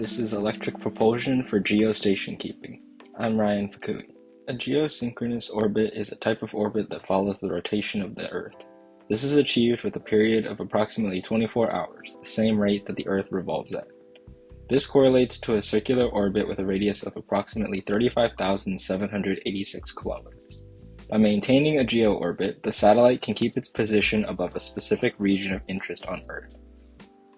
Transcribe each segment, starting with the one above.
This is electric propulsion for geostation keeping. I'm Ryan Fukui. A geosynchronous orbit is a type of orbit that follows the rotation of the Earth. This is achieved with a period of approximately 24 hours, the same rate that the Earth revolves at. This correlates to a circular orbit with a radius of approximately 35,786 kilometers. By maintaining a geo-orbit, the satellite can keep its position above a specific region of interest on Earth.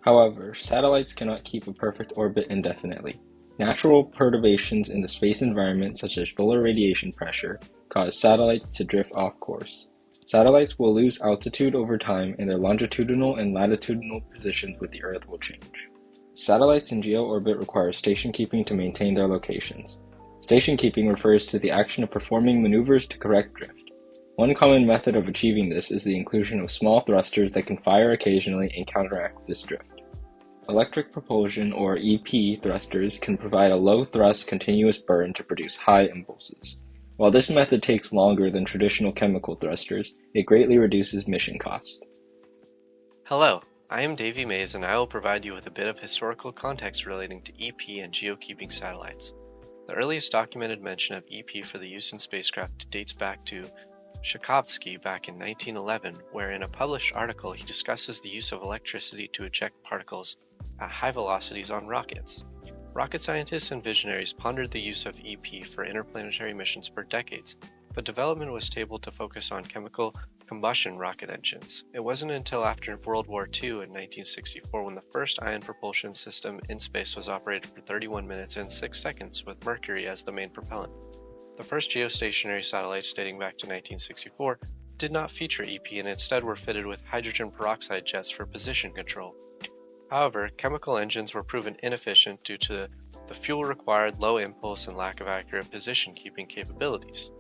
However, satellites cannot keep a perfect orbit indefinitely. Natural perturbations in the space environment, such as solar radiation pressure, cause satellites to drift off course. Satellites will lose altitude over time, and their longitudinal and latitudinal positions with the Earth will change. Satellites in geo-orbit require station keeping to maintain their locations. Station keeping refers to the action of performing maneuvers to correct drift. One common method of achieving this is the inclusion of small thrusters that can fire occasionally and counteract this drift. Electric propulsion, or EP, thrusters can provide a low-thrust continuous burn to produce high impulses. While this method takes longer than traditional chemical thrusters, it greatly reduces mission cost. Hello, I am Davey Mays, and I will provide you with a bit of historical context relating to EP and geokeeping satellites. The earliest documented mention of EP for the use in spacecraft dates back to Tchaikovsky back in 1911, where in a published article he discusses the use of electricity to eject particles at high velocities on rockets. Rocket scientists and visionaries pondered the use of EP for interplanetary missions for decades, but development was stable to focus on chemical combustion rocket engines. It wasn't until after World War II in 1964 when the first ion propulsion system in space was operated for 31 minutes and 6 seconds with Mercury as the main propellant. The first geostationary satellites dating back to 1964 did not feature EP and instead were fitted with hydrogen peroxide jets for position control. However, chemical engines were proven inefficient due to the fuel required low impulse and lack of accurate position keeping capabilities.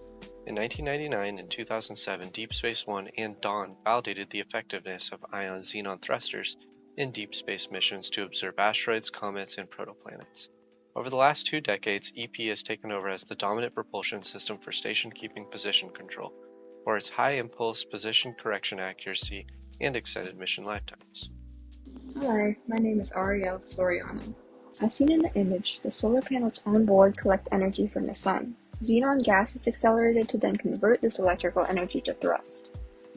In 1999 and 2007, Deep Space One and Dawn validated the effectiveness of ion xenon thrusters in deep space missions to observe asteroids, comets, and protoplanets. Over the last 2 decades, EP has taken over as the dominant propulsion system for station-keeping position control, for its high impulse, position correction accuracy, and extended mission lifetimes. Hi, my name is Ariel Soriano. As seen in the image, the solar panels on board collect energy from the sun. Xenon gas is accelerated to then convert this electrical energy to thrust.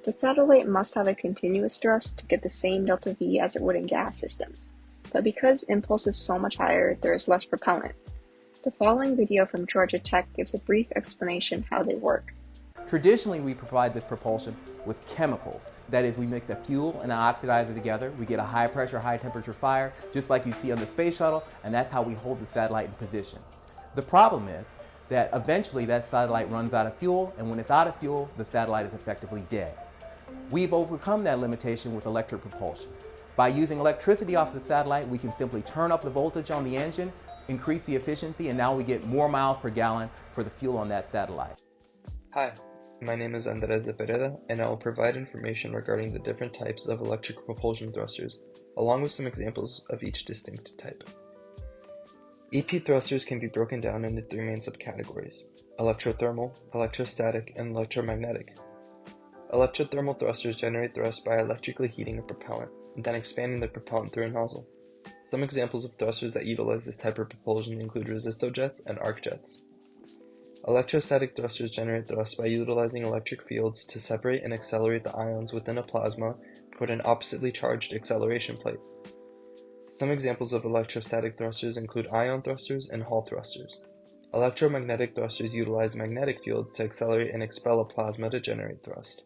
The satellite must have a continuous thrust to get the same delta V as it would in gas systems. But because impulse is so much higher, there is less propellant. The following video from Georgia Tech gives a brief explanation how they work. Traditionally, we provide this propulsion with chemicals. That is, we mix a fuel and an oxidizer together. We get a high pressure, high temperature fire, just like you see on the space shuttle, and that's how we hold the satellite in position. The problem is that eventually that satellite runs out of fuel, and when it's out of fuel, the satellite is effectively dead. We've overcome that limitation with electric propulsion. By using electricity off the satellite, we can simply turn up the voltage on the engine, increase the efficiency, and now we get more miles per gallon for the fuel on that satellite. Hi, my name is Andres Pereda, and I will provide information regarding the different types of electric propulsion thrusters, along with some examples of each distinct type. EP thrusters can be broken down into 3 main subcategories: electrothermal, electrostatic, and electromagnetic. Electrothermal thrusters generate thrust by electrically heating a propellant, and then expanding the propellant through a nozzle. Some examples of thrusters that utilize this type of propulsion include resistojets and arc jets. Electrostatic thrusters generate thrust by utilizing electric fields to separate and accelerate the ions within a plasma to put an oppositely charged acceleration plate. Some examples of electrostatic thrusters include ion thrusters and Hall thrusters. Electromagnetic thrusters utilize magnetic fields to accelerate and expel a plasma to generate thrust.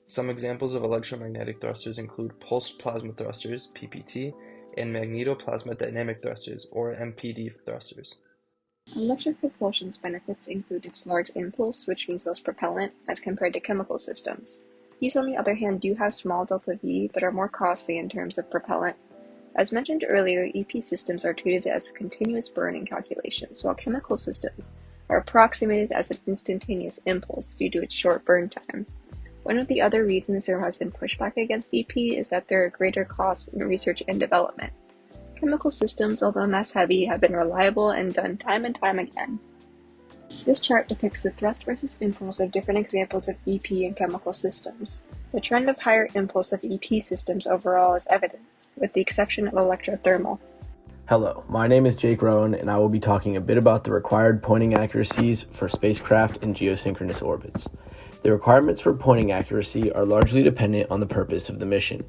Some examples of electromagnetic thrusters include pulsed plasma thrusters, PPT, and magnetoplasma dynamic thrusters, or MPD thrusters. Electric propulsion's benefits include its large impulse, which means less propellant, as compared to chemical systems. These, on the other hand, do have small delta V, but are more costly in terms of propellant. As mentioned earlier, EP systems are treated as continuous burning calculations, while chemical systems are approximated as an instantaneous impulse due to its short burn time. One of the other reasons there has been pushback against EP is that there are greater costs in research and development. Chemical systems, although mass heavy, have been reliable and done time and time again. This chart depicts the thrust versus impulse of different examples of EP and chemical systems. The trend of higher impulse of EP systems overall is evident, with the exception of electrothermal. Hello, my name is Jake Rowan, and I will be talking a bit about the required pointing accuracies for spacecraft in geosynchronous orbits. The requirements for pointing accuracy are largely dependent on the purpose of the mission.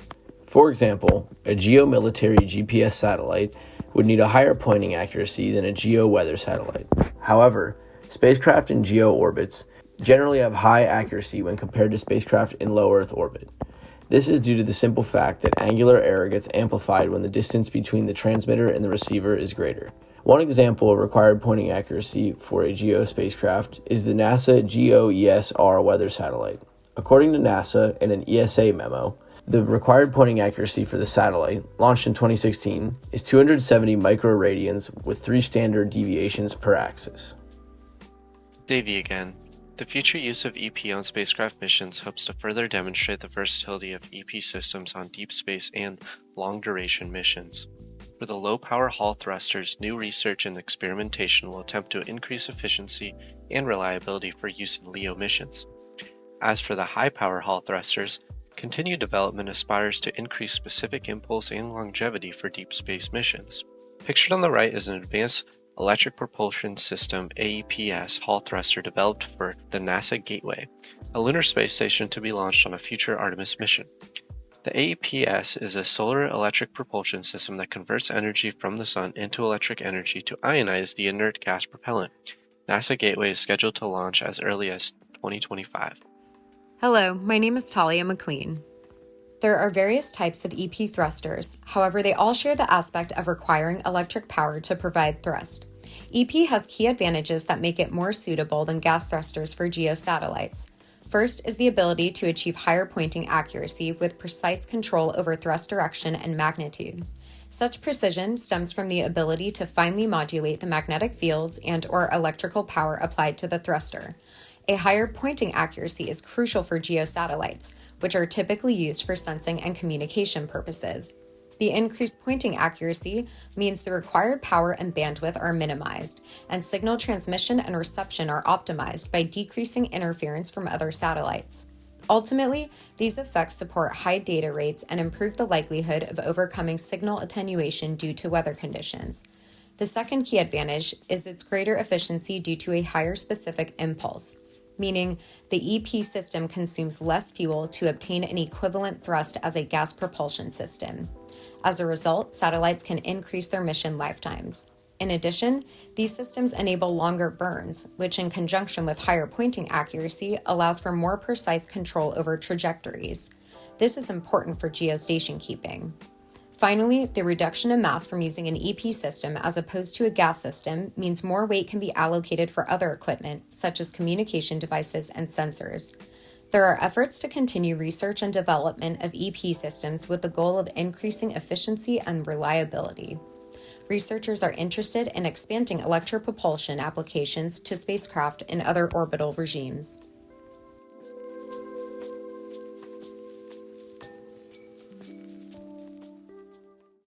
For example, a geomilitary GPS satellite would need a higher pointing accuracy than a geo-weather satellite. However, spacecraft in geo orbits generally have high accuracy when compared to spacecraft in low Earth orbit. This is due to the simple fact that angular error gets amplified when the distance between the transmitter and the receiver is greater. One example of required pointing accuracy for a GEO spacecraft is the NASA GEO-ESR weather satellite. According to NASA in an ESA memo, the required pointing accuracy for the satellite, launched in 2016, is 270 microradians with 3 standard deviations per axis. Davey again. The future use of EP on spacecraft missions hopes to further demonstrate the versatility of EP systems on deep space and long-duration missions. For the low-power Hall thrusters, new research and experimentation will attempt to increase efficiency and reliability for use in LEO missions. As for the high-power Hall thrusters, continued development aspires to increase specific impulse and longevity for deep space missions. Pictured on the right is an advanced Electric Propulsion System AEPS Hall thruster developed for the NASA Gateway, a lunar space station to be launched on a future Artemis mission. The AEPS is a solar electric propulsion system that converts energy from the sun into electric energy to ionize the inert gas propellant. NASA Gateway is scheduled to launch as early as 2025. Hello, my name is Talia McLean. There are various types of EP thrusters, however they all share the aspect of requiring electric power to provide thrust. EP has key advantages that make it more suitable than gas thrusters for geosatellites. First is the ability to achieve higher pointing accuracy with precise control over thrust direction and magnitude. Such precision stems from the ability to finely modulate the magnetic fields and/or electrical power applied to the thruster. A higher pointing accuracy is crucial for geosatellites, which are typically used for sensing and communication purposes. The increased pointing accuracy means the required power and bandwidth are minimized, and signal transmission and reception are optimized by decreasing interference from other satellites. Ultimately, these effects support high data rates and improve the likelihood of overcoming signal attenuation due to weather conditions. The second key advantage is its greater efficiency due to a higher specific impulse, meaning the EP system consumes less fuel to obtain an equivalent thrust as a gas propulsion system. As a result, satellites can increase their mission lifetimes. In addition, these systems enable longer burns, which in conjunction with higher pointing accuracy allows for more precise control over trajectories. This is important for geostation keeping. Finally, the reduction in mass from using an EP system as opposed to a gas system means more weight can be allocated for other equipment, such as communication devices and sensors. There are efforts to continue research and development of EP systems with the goal of increasing efficiency and reliability. Researchers are interested in expanding electropropulsion applications to spacecraft in other orbital regimes.